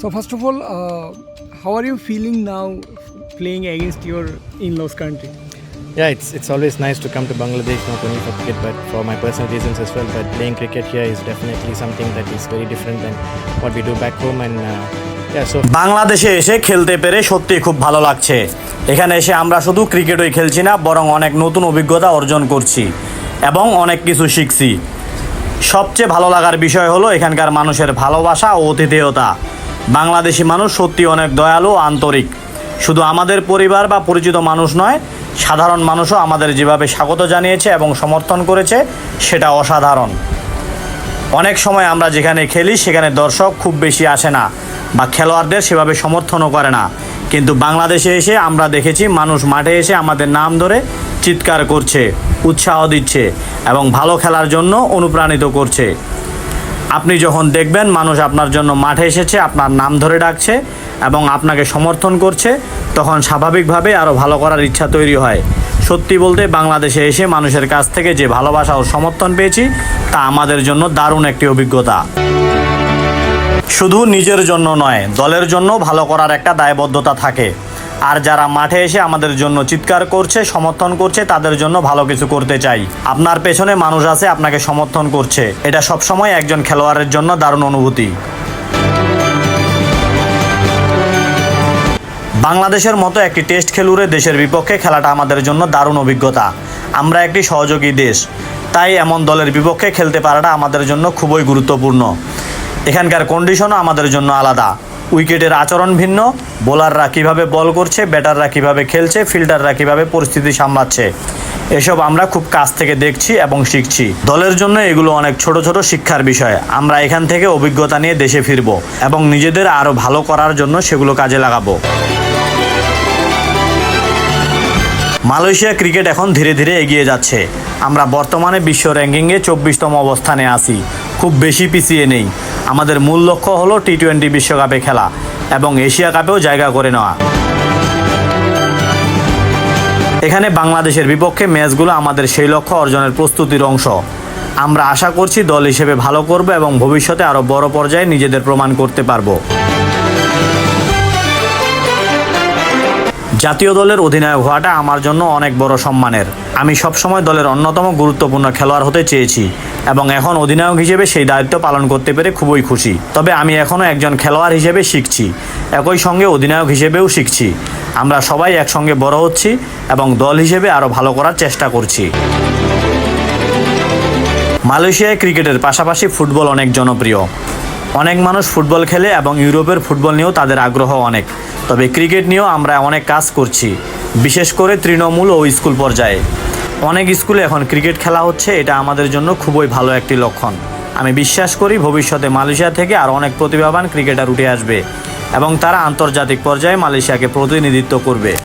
So first of all, how are you feeling now playing against your in-laws country? Yeah, it's always nice to come to Bangladesh, not only for cricket but for my personal reasons as well. But playing cricket here is definitely something that is very different than what we do back home. And so বাংলাদেশে এসে খেলতে পেরে সত্যি খুব ভালো লাগছে। এখানে এসে আমরা শুধু ক্রিকেটই খেলছি না, বরং অনেক নতুন অভিজ্ঞতা অর্জন করছি এবং অনেক কিছু শিখছি। সবচেয়ে ভালো লাগার বিষয় হলো এখানকার মানুষের ভালোবাসা ও আতিথেয়তা। বাংলাদেশি মানুষ সত্যি অনেক দয়ালু ও আন্তরিক। শুধু আমাদের পরিবার বা পরিচিত মানুষ নয়, সাধারণ মানুষও আমাদের যেভাবে স্বাগত জানিয়েছে এবং সমর্থন করেছে সেটা অসাধারণ। অনেক সময় আমরা যেখানে খেলি সেখানে দর্শক খুব বেশি আসে না বা খেলোয়াড়দের সেভাবে সমর্থনও করে না, কিন্তু বাংলাদেশে এসে আমরা দেখেছি মানুষ মাঠে এসে আমাদের নাম ধরে চিৎকার করছে, উৎসাহ দিচ্ছে এবং ভালো খেলার জন্য অনুপ্রাণিত করছে। আপনি যখন দেখবেন মানুষ আপনার জন্য মাঠে এসেছে, আপনার নাম ধরে ডাকছে এবং আপনাকে সমর্থন করছে, তখন স্বাভাবিকভাবে আরও ভালো করার ইচ্ছা তৈরি হয়। সত্যি বলতে বাংলাদেশে এসে মানুষের কাছ থেকে যে ভালোবাসা ও সমর্থন পেয়েছি তা আমাদের জন্য দারুণ একটি অভিজ্ঞতা। শুধু নিজের জন্য নয়, দলের জন্য ভালো করার একটা দায়বদ্ধতা থাকে। আর যারা মাঠে এসে আমাদের জন্য চিৎকার করছে, সমর্থন করছে, তাদের জন্য ভালো কিছু করতে চাই। আপনার পেছনে মানুষ আছে, আপনাকে সমর্থন করছে, এটা সবসময় একজন খেলোয়াড়ের জন্য দারুণ অনুভূতি। বাংলাদেশের মতো একটি টেস্ট খেলুড়ে দেশের বিপক্ষে খেলাটা আমাদের জন্য দারুণ অভিজ্ঞতা। আমরা একটি সহযোগী দেশ, তাই এমন দলের বিপক্ষে খেলতে পারাটা আমাদের জন্য খুবই গুরুত্বপূর্ণ। এখানকার কন্ডিশনও আমাদের জন্য আলাদা। উইকেটের আচরণ ভিন্ন, বোলাররা কিভাবে বল করছে, ব্যাটাররা কিভাবে খেলছে, ফিল্ডাররা কিভাবে পরিস্থিতি সামলাচ্ছে, এসব আমরা খুব কাছ থেকে দেখছি এবং শিখছি। দলের জন্য এগুলো অনেক ছোট ছোট শিক্ষার বিষয়। আমরা এখান থেকে অভিজ্ঞতা নিয়ে দেশে ফিরব এবং নিজেদের আরও ভালো করার জন্য সেগুলো কাজে লাগাবো। মালয়েশিয়া ক্রিকেট এখন ধীরে ধীরে এগিয়ে যাচ্ছে। আমরা বর্তমানে বিশ্ব র্যাঙ্কিংয়ে 24তম অবস্থানে আছি, খুব বেশি পিছিয়ে নেই। আমাদের মূল লক্ষ্য হলো টি-20 বিশ্বকাপে খেলা এবং এশিয়া কাপেও জায়গা করে নেওয়া। এখানে বাংলাদেশের বিপক্ষে ম্যাচগুলো আমাদের সেই লক্ষ্য অর্জনের প্রস্তুতির অংশ। আমরা আশা করছি দল হিসেবে ভালো করব এবং ভবিষ্যতে আরও বড় পর্যায়ে নিজেদের প্রমাণ করতে পারবো। জাতীয় দলের অধিনায়ক হওয়াটা আমার জন্য অনেক বড় সম্মানের। আমি সবসময় দলের অন্যতম গুরুত্বপূর্ণ খেলোয়াড় হতে চেয়েছি এবং এখন অধিনায়ক হিসেবে সেই দায়িত্ব পালন করতে পেরে খুবই খুশি। তবে আমি এখনও একজন খেলোয়াড় হিসেবে শিখছি, একই সঙ্গে অধিনায়ক হিসেবেও শিখছি। আমরা সবাই একসঙ্গে বড় হচ্ছি এবং দল হিসেবে আরও ভালো করার চেষ্টা করছি। মালয়েশিয়ায় ক্রিকেটের পাশাপাশি ফুটবল অনেক জনপ্রিয়। অনেক মানুষ ফুটবল খেলে এবং ইউরোপের ফুটবল নিয়েও তাদের আগ্রহ অনেক। তবে ক্রিকেট নিয়েও আমরা অনেক কাজ করছি, বিশেষ করে তৃণমূল ও স্কুল পর্যায়ে। অনেক স্কুলে এখন ক্রিকেট খেলা হচ্ছে, এটা আমাদের জন্য খুবই ভালো একটি লক্ষণ। আমি বিশ্বাস করি ভবিষ্যতে মালয়েশিয়া থেকে আরও অনেক প্রতিভাবান ক্রিকেটার উঠে আসবে এবং তারা আন্তর্জাতিক পর্যায়ে মালয়েশিয়াকে প্রতিনিধিত্ব করবে।